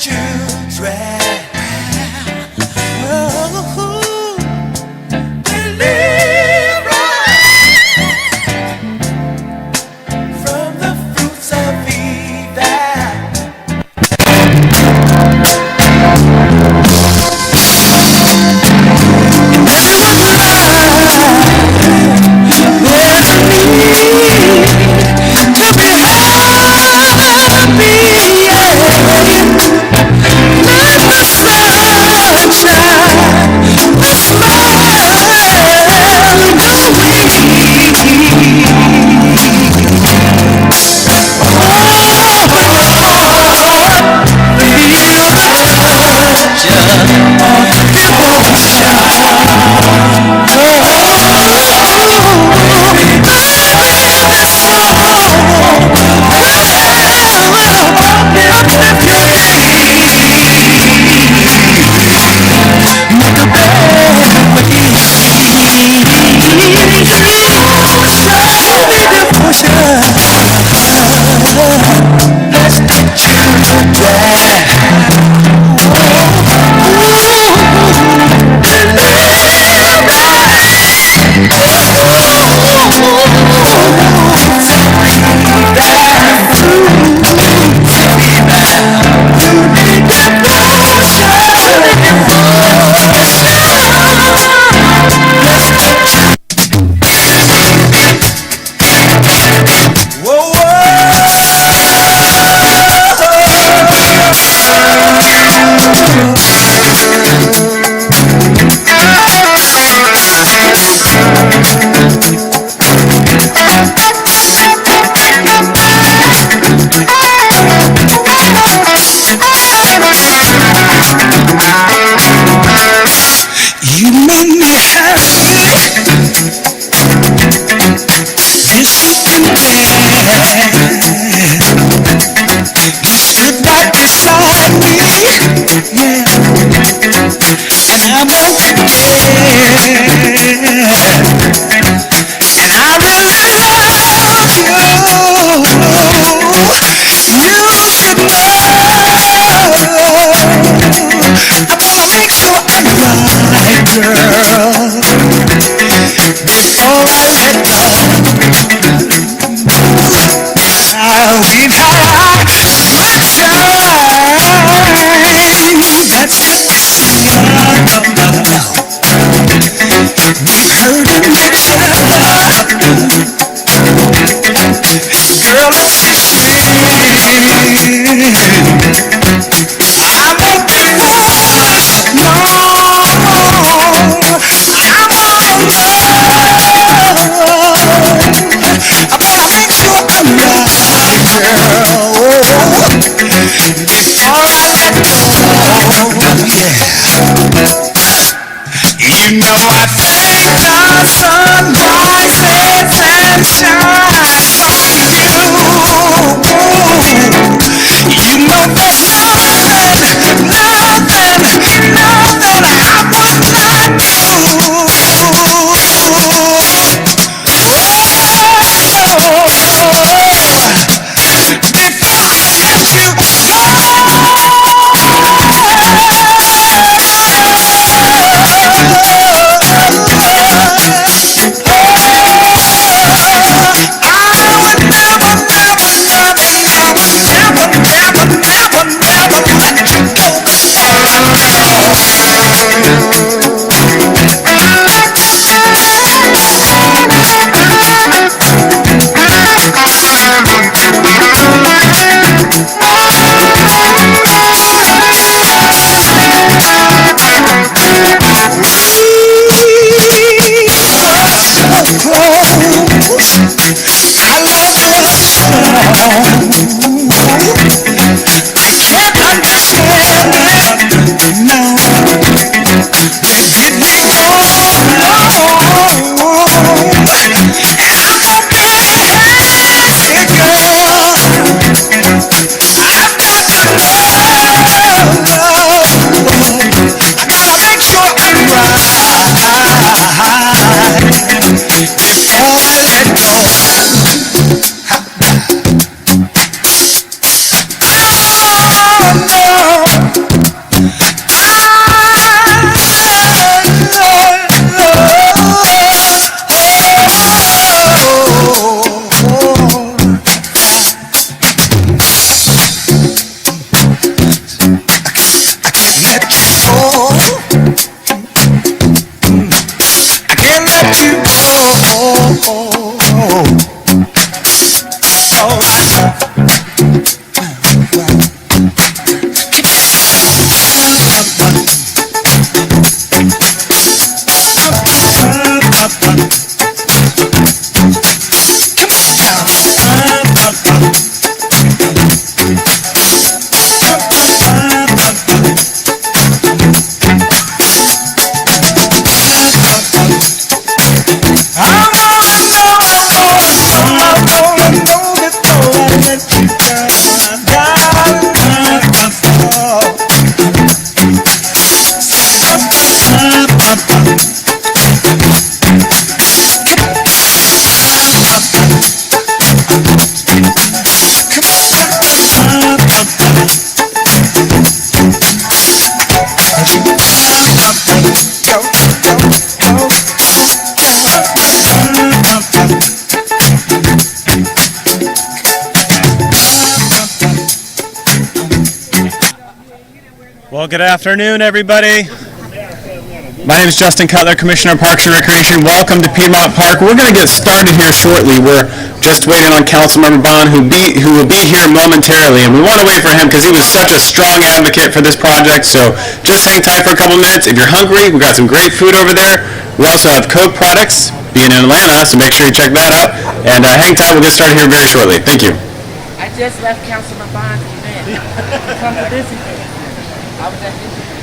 children. Oh, deliverance from the fruits of evil. There's a need to be happy, yeah. Let the sunshine, the smile, the weed. Open your heart, feel the touch of devotion. You made me happy. There's something there. You stood right beside me, yeah. And I won't forget. And I really love you. You should know. I wanna make sure I'm right, girl, before I let go. We've had our good time. That's just the season of love. We've heard it mentioned. Girl, let's get free. I won't be foolish, no. I'm all alone. I wanna make sure I'm right, girl, before I let go. Yeah. You know I think the sun rises and shines on you. You know there's nothing I would not do. I would never, never, never, never Well, good afternoon, everybody. My name is Justin Cutler, Commissioner of Parks and Recreation. Welcome to Piedmont Park. We're going to get started here shortly. We're just waiting on Councilmember Bond, who will be here momentarily. And we want to wait for him because he was such a strong advocate for this project. So just hang tight for a couple minutes. If you're hungry, we've got some great food over there. We also have Coke products, being in Atlanta, so make sure you check that out. And hang tight. We'll get started here very shortly. Thank you. I just left Councilman Bond's event. Come to this event. I was at this event.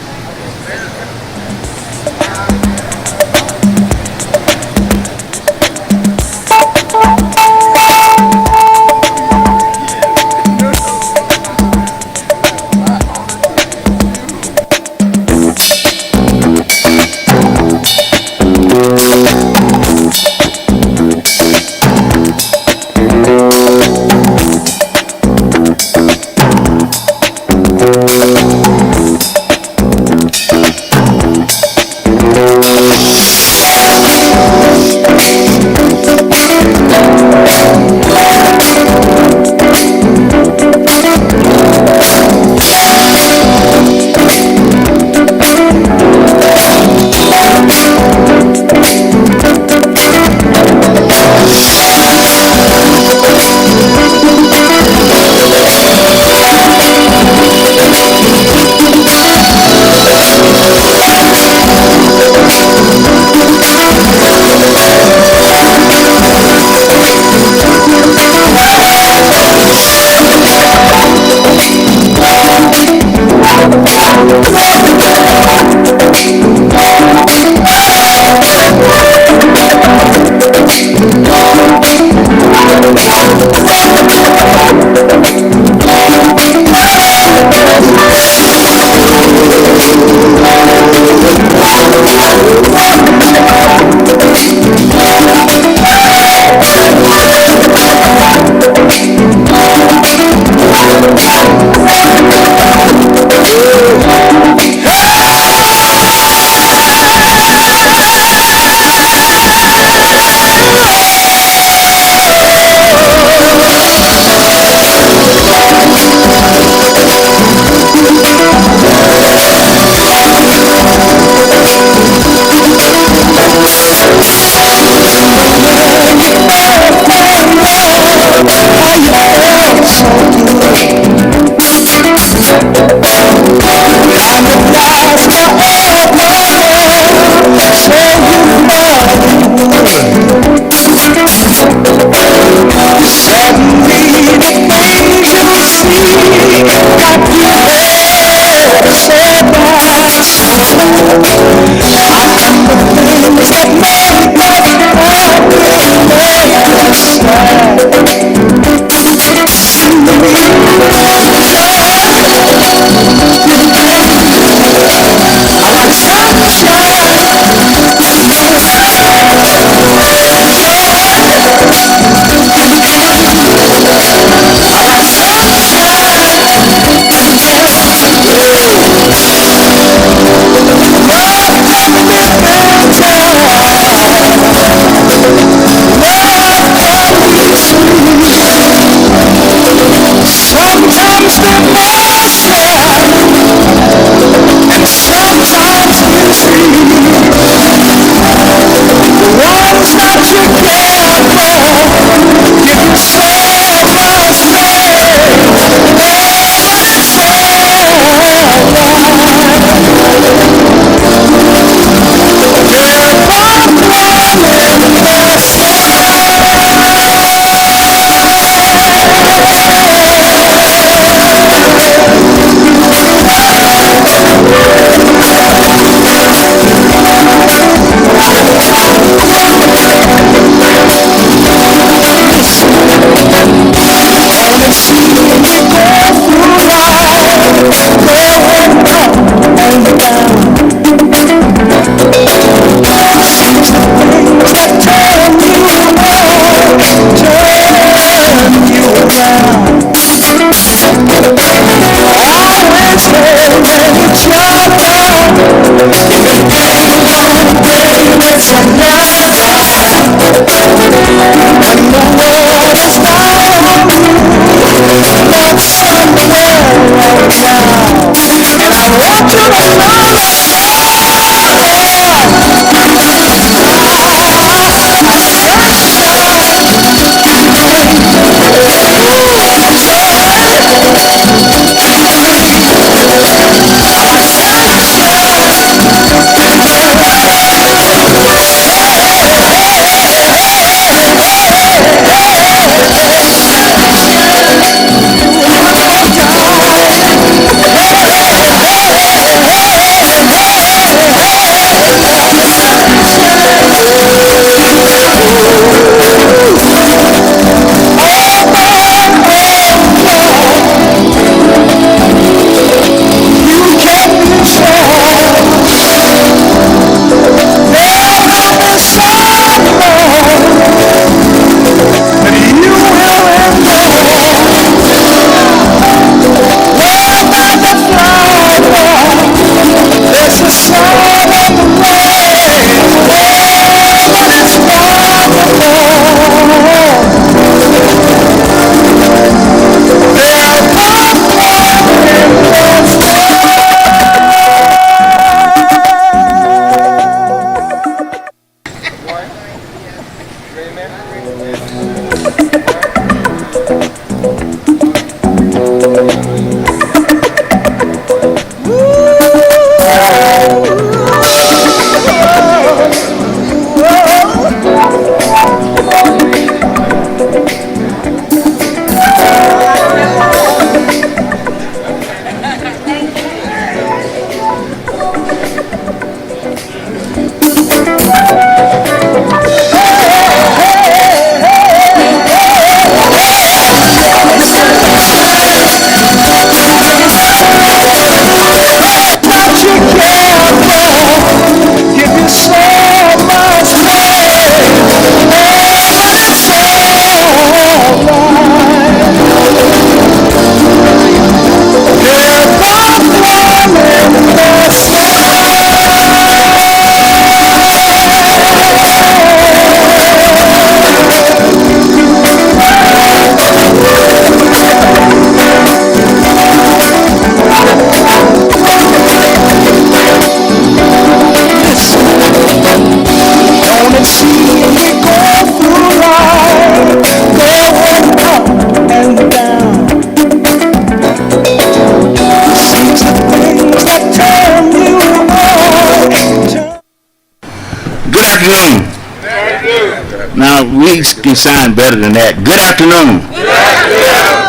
Now, we can sound better than that. Good afternoon.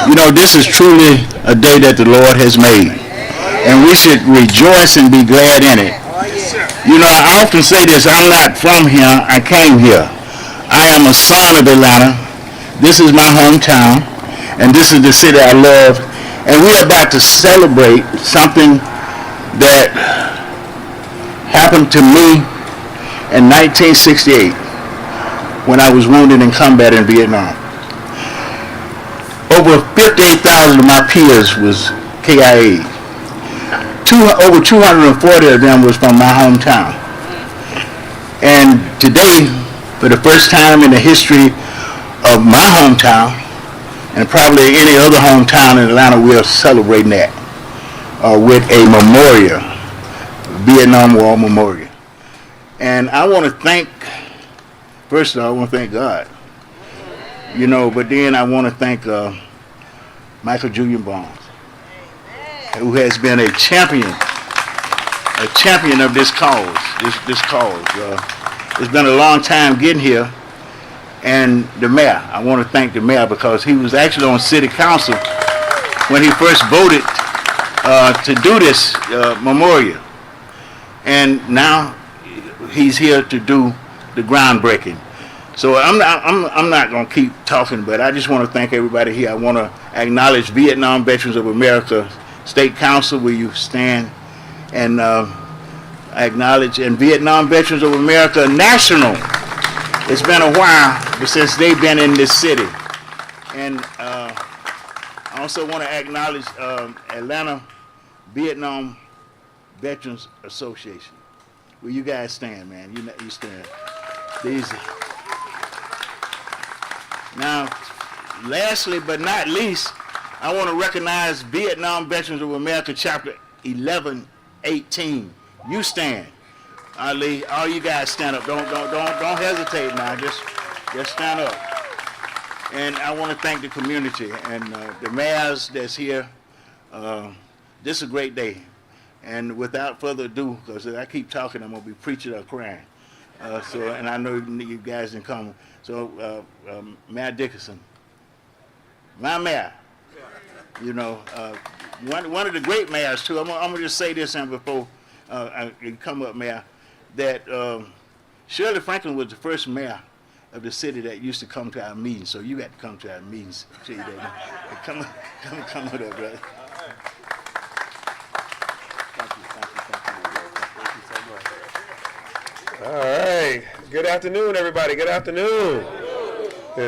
You know, this is truly a day that the Lord has made, and we should rejoice and be glad in it. You know, I often say this, I'm not from here, I came here. I am a son of Atlanta. This is my hometown, and this is the city I love, and we're about to celebrate something that happened to me in 1968 when I was wounded in combat in Vietnam. Over 58,000 of my peers was KIA. Over 240 of them was from my hometown. And today, for the first time in the history of my hometown, and probably any other hometown in Atlanta, we are celebrating that with a memorial, Vietnam War Memorial. And I want to thank, first of all, I want to thank God, you know, but then I want to thank Michael Julian Barnes, who has been a champion of this cause. It's been a long time getting here, and the mayor. I want to thank the mayor because he was actually on city council when he first voted to do this memorial, and now he's here to do the groundbreaking. So I'm not going to keep talking, but I just want to thank everybody here. I want to acknowledge Vietnam Veterans of America State Council, where you stand, and acknowledge and Vietnam Veterans of America National. It's been a while since they've been in this city. And I also want to acknowledge Atlanta Vietnam Veterans Association. Where you guys stand, man. You stand. Now, lastly but not least, I want to recognize Vietnam Veterans of America Chapter 1118. You stand. Ali, all you guys stand up. Don't hesitate now. Just stand up. And I want to thank the community and the mayors that's here. This is a great day. And without further ado, because I keep talking, I'm gonna be preaching or crying. And I know you guys can come. So, Mayor Dickinson, my mayor. You know, one of the great mayors too. I'm gonna just say this, and before I come up, Mayor, that Shirley Franklin was the first mayor of the city that used to come to our meetings. So you got to come to our meetings. See that? Come on up, brother. All right. Good afternoon, everybody. Good afternoon.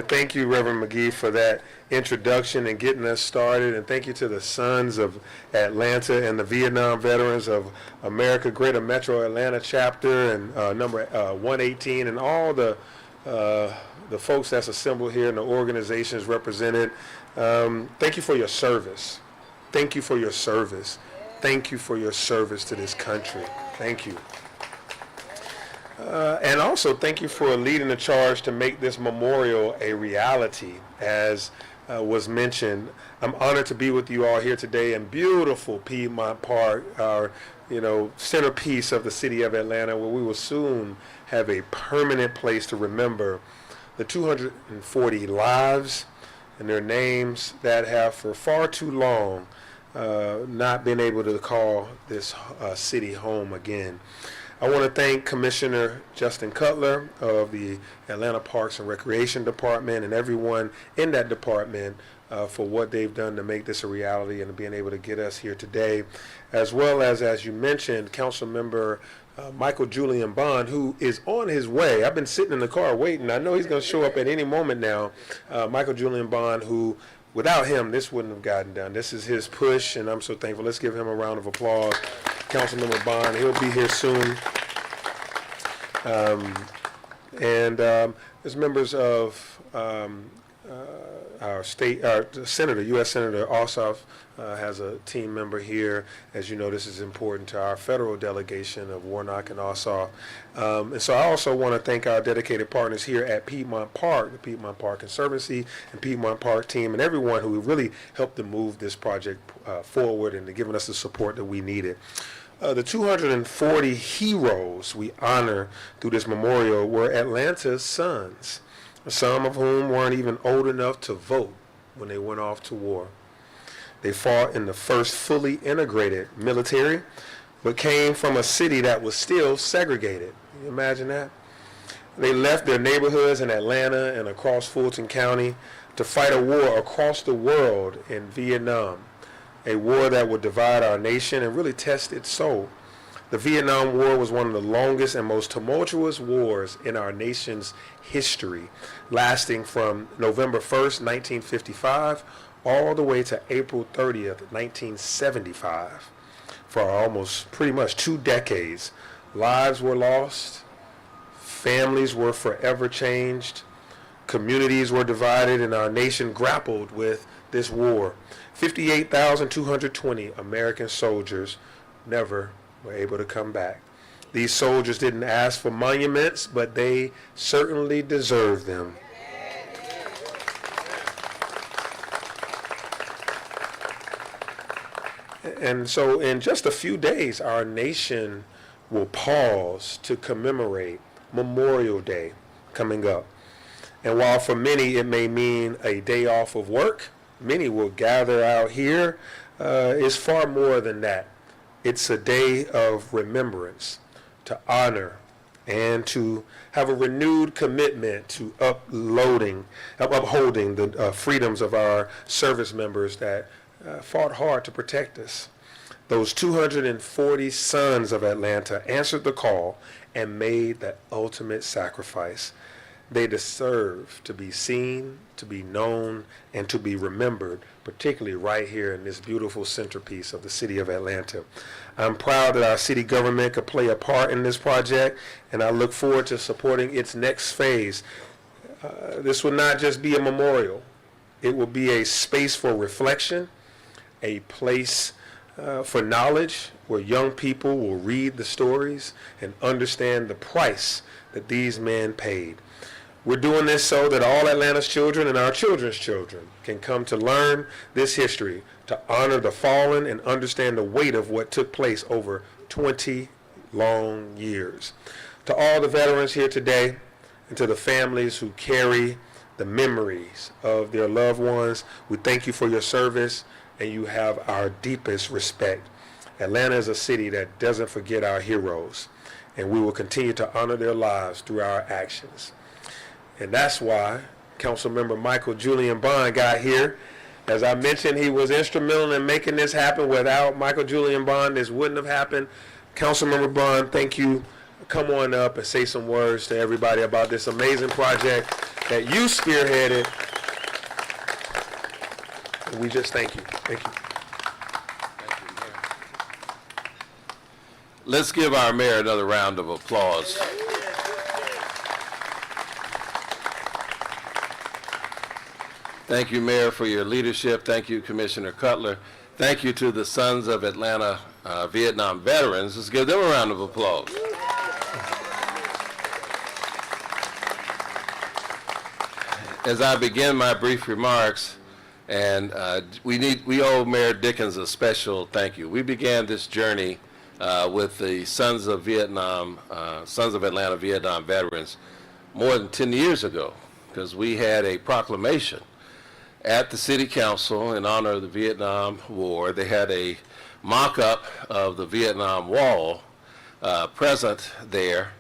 Thank you, Reverend McGee, for that introduction and getting us started. And thank you to the Sons of Atlanta and the Vietnam Veterans of America, Greater Metro Atlanta chapter and number 118, and all the folks that's assembled here and the organizations represented. Thank you for your service. Thank you for your service. Thank you for your service to this country. Thank you. And also, thank you for leading the charge to make this memorial a reality. As was mentioned, I'm honored to be with you all here today in beautiful Piedmont Park, our centerpiece of the city of Atlanta, where we will soon have a permanent place to remember the 240 lives and their names that have for far too long not been able to call this city home again. I want to thank Commissioner Justin Cutler of the Atlanta Parks and Recreation Department and everyone in that department for what they've done to make this a reality and being able to get us here today, as well as you mentioned, Council Member Michael Julian Bond, who is on his way. I've been sitting in the car waiting. I know he's going to show up at any moment now. Michael Julian Bond, who without him, this wouldn't have gotten done. This is his push, and I'm so thankful. Let's give him a round of applause. Councilmember Bond, he'll be here soon. As members of our Senator, U.S. Senator Ossoff has a team member here. As you know, this is important to our federal delegation of Warnock and Ossoff. And so I also want to thank our dedicated partners here at Piedmont Park, the Piedmont Park Conservancy and Piedmont Park team, and everyone who really helped to move this project forward and to giving us the support that we needed. The 240 heroes we honor through this memorial were Atlanta's sons, some of whom weren't even old enough to vote when they went off to war. They fought in the first fully integrated military, but came from a city that was still segregated. Can you imagine that? They left their neighborhoods in Atlanta and across Fulton County to fight a war across the world in Vietnam, a war that would divide our nation and really test its soul. The Vietnam War was one of the longest and most tumultuous wars in our nation's history, lasting from November 1st, 1955, all the way to April 30th, 1975. For almost pretty much 2 decades, lives were lost, families were forever changed, communities were divided, and our nation grappled with this war. 58,220 American soldiers never were able to come back. These soldiers didn't ask for monuments, but they certainly deserved them. And so in just a few days, our nation will pause to commemorate Memorial Day coming up. And while for many it may mean a day off of work, many will gather out here. It's far more than that. It's a day of remembrance, to honor, and to have a renewed commitment to upholding the freedoms of our service members that fought hard to protect us. Those 240 sons of Atlanta answered the call and made the ultimate sacrifice. They deserve to be seen, to be known, and to be remembered, particularly right here in this beautiful centerpiece of the city of Atlanta. I'm proud that our city government could play a part in this project, and I look forward to supporting its next phase. This will not just be a memorial. It will be a space for reflection, a place for knowledge, where young people will read the stories and understand the price that these men paid. We're doing this so that all Atlanta's children and our children's children can come to learn this history, to honor the fallen and understand the weight of what took place over 20 long years. To all the veterans here today and to the families who carry the memories of their loved ones, we thank you for your service, and you have our deepest respect. Atlanta is a city that doesn't forget our heroes, and we will continue to honor their lives through our actions. And that's why Councilmember Michael Julian Bond got here. As I mentioned, he was instrumental in making this happen. Without Michael Julian Bond, this wouldn't have happened. Councilmember Bond, thank you. Come on up and say some words to everybody about this amazing project that you spearheaded. And we just thank you. Thank you. Let's give our mayor another round of applause. Thank you, Mayor, for your leadership. Thank you, Commissioner Cutler. Thank you to the Sons of Atlanta Vietnam veterans. Let's give them a round of applause. As I begin my brief remarks, and we owe Mayor Dickens a special thank you. We began this journey with the Sons of Atlanta Vietnam veterans more than 10 years ago, because we had a proclamation at the City Council in honor of the Vietnam War. They had a mock-up of the Vietnam Wall present there,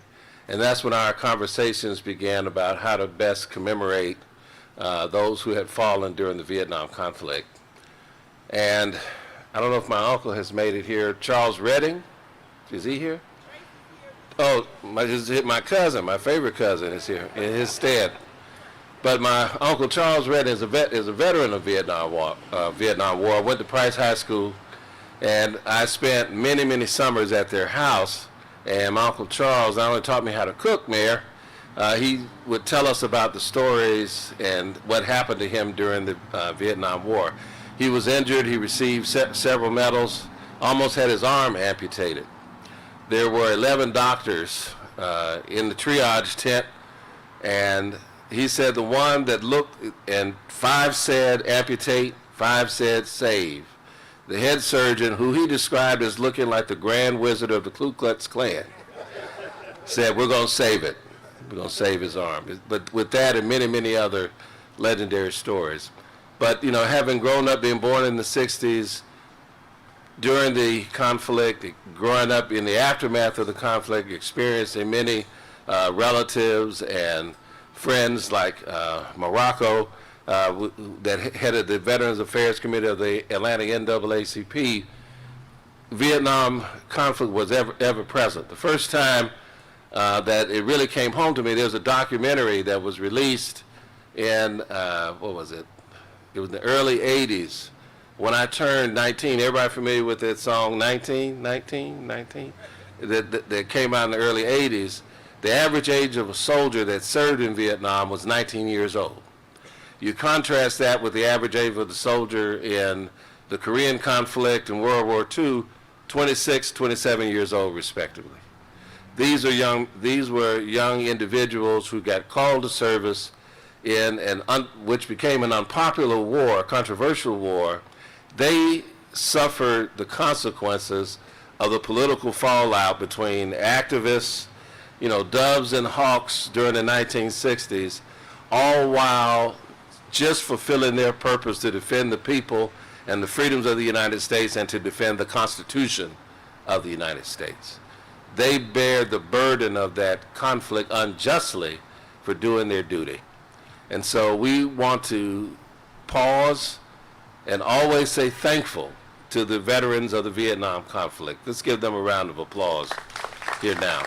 and that's when our conversations began about how to best commemorate those who had fallen during the Vietnam conflict. And I don't know if my uncle has made it here. Charles Redding, is he here? Oh, my cousin, my favorite cousin, is here in his stead. But my Uncle Charles Redding is a veteran of Vietnam War. I went to Price High School, and I spent many, many summers at their house. And my Uncle Charles not only taught me how to cook, Mayor, he would tell us about the stories and what happened to him during the Vietnam War. He was injured. He received several medals, almost had his arm amputated. There were 11 doctors in the triage tent, and he said the one that looked, and 5 said amputate, 5 said save. The head surgeon, who he described as looking like the Grand Wizard of the Ku Klux Klan, said, we're going to save it. We're going to save his arm. But with that and many, many other legendary stories. But, you know, having grown up, being born in the 60s, during the conflict, growing up in the aftermath of the conflict, experiencing many relatives and friends like Morocco, that headed the Veterans Affairs Committee of the Atlanta NAACP, Vietnam conflict was ever present. The first time that it really came home to me, there was a documentary that was released in, what was it? It was in the early 80s. When I turned 19, everybody familiar with that song, 19, 19, 19? That came out in the early 80s. The average age of a soldier that served in Vietnam was 19 years old. You contrast that with the average age of the soldier in the Korean conflict and World War II, 26, 27 years old respectively. These were young individuals who got called to service in which became an unpopular war, a controversial war. They suffered the consequences of the political fallout between activists, you know, doves and hawks during the 1960s, all while just fulfilling their purpose to defend the people and the freedoms of the United States and to defend the Constitution of the United States. They bear the burden of that conflict unjustly for doing their duty. And so we want to pause and always say thankful to the veterans of the Vietnam conflict. Let's give them a round of applause here now.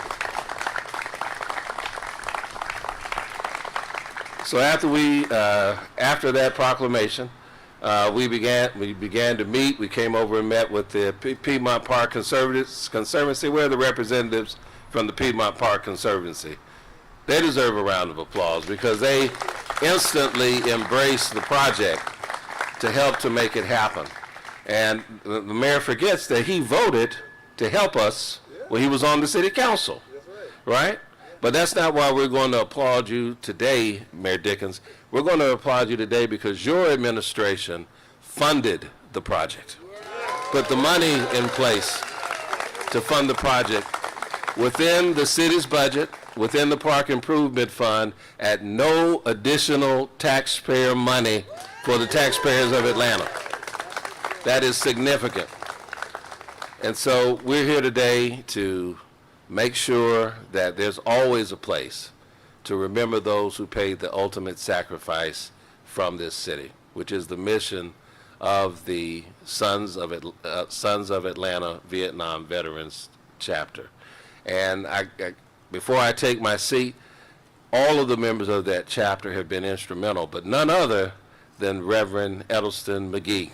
So after that proclamation, we began to meet. We came over and met with the Piedmont Park Conservancy. We're the representatives from the Piedmont Park Conservancy. They deserve a round of applause because they instantly embraced the project to help to make it happen. And the mayor forgets that he voted to help us when he was on the city council, right? But that's not why we're going to applaud you today, Mayor Dickens. We're going to applaud you today because your administration funded the project, put the money in place to fund the project within the city's budget, within the Park Improvement Fund, at no additional taxpayer money for the taxpayers of Atlanta. That is significant. And so we're here today to make sure that there's always a place to remember those who paid the ultimate sacrifice from this city, which is the mission of the Sons of Atlanta Vietnam Veterans Chapter. And before I take my seat, all of the members of that chapter have been instrumental, but none other than Reverend Edelston McGee.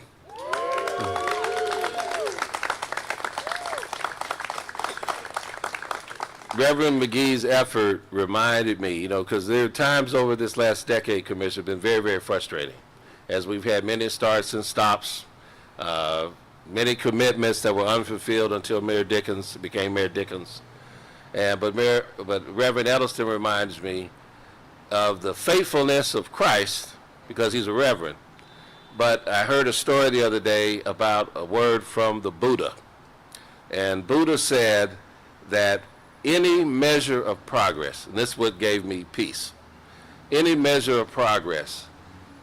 Reverend McGee's effort reminded me, because there are times over this last decade, Commissioner, been very, very frustrating, as we've had many starts and stops, many commitments that were unfulfilled until Mayor Dickens became Mayor Dickens. But Reverend Edelston reminds me of the faithfulness of Christ, because he's a reverend. But I heard a story the other day about a word from the Buddha. And Buddha said that any measure of progress, and this is what gave me peace, any measure of progress,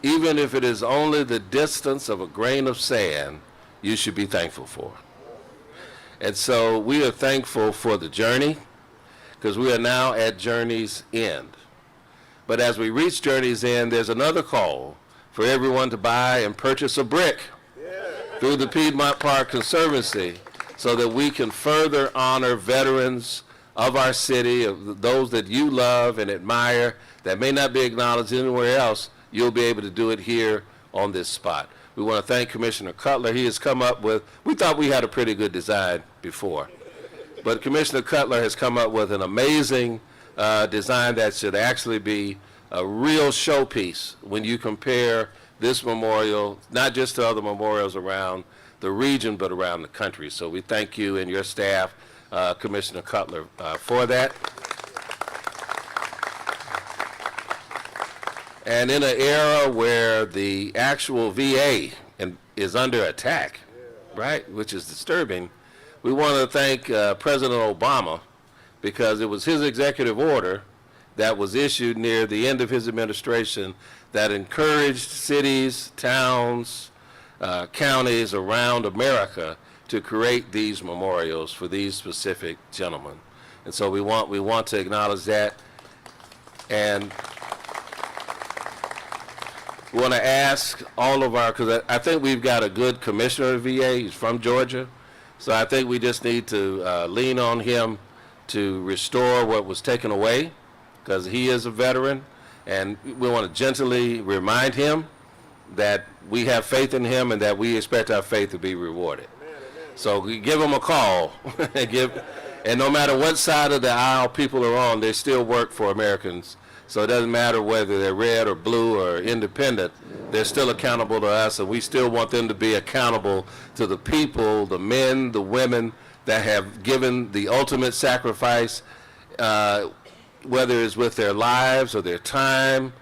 even if it is only the distance of a grain of sand, you should be thankful for. And so we are thankful for the journey, because we are now at journey's end. But as we reach journey's end, there's another call for everyone to buy and purchase a brick through the Piedmont Park Conservancy, so that we can further honor veterans of our city, of those that you love and admire, that may not be acknowledged anywhere else. You'll be able to do it here on this spot. We want to thank Commissioner Cutler. He has come up with, we thought we had a pretty good design before, but Commissioner Cutler has come up with an amazing design that should actually be a real showpiece when you compare this memorial, not just to other memorials around the region, but around the country. So we thank you and your staff, Commissioner Cutler, for that. And in an era where the actual VA is under attack, right, which is disturbing, we want to thank President Obama, because it was his executive order that was issued near the end of his administration that encouraged cities, towns, counties around America to create these memorials for these specific gentlemen. And so we want to acknowledge that. And we want to ask all of our, because I think we've got a good commissioner of VA. He's from Georgia. So I think we just need to lean on him to restore what was taken away, because he is a veteran. And we want to gently remind him that we have faith in him and that we expect our faith to be rewarded. So we give him a call, and no matter what side of the aisle people are on, they still work for Americans. So it doesn't matter whether they're red or blue or independent, they're still accountable to us, and we still want them to be accountable to the people, the men, the women that have given the ultimate sacrifice, whether it's with their lives or their time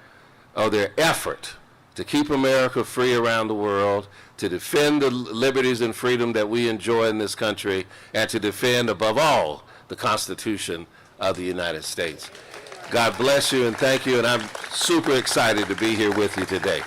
or their effort to keep America free around the world, to defend the liberties and freedom that we enjoy in this country, and to defend, above all, the Constitution of the United States. God bless you and thank you, and I'm super excited to be here with you today.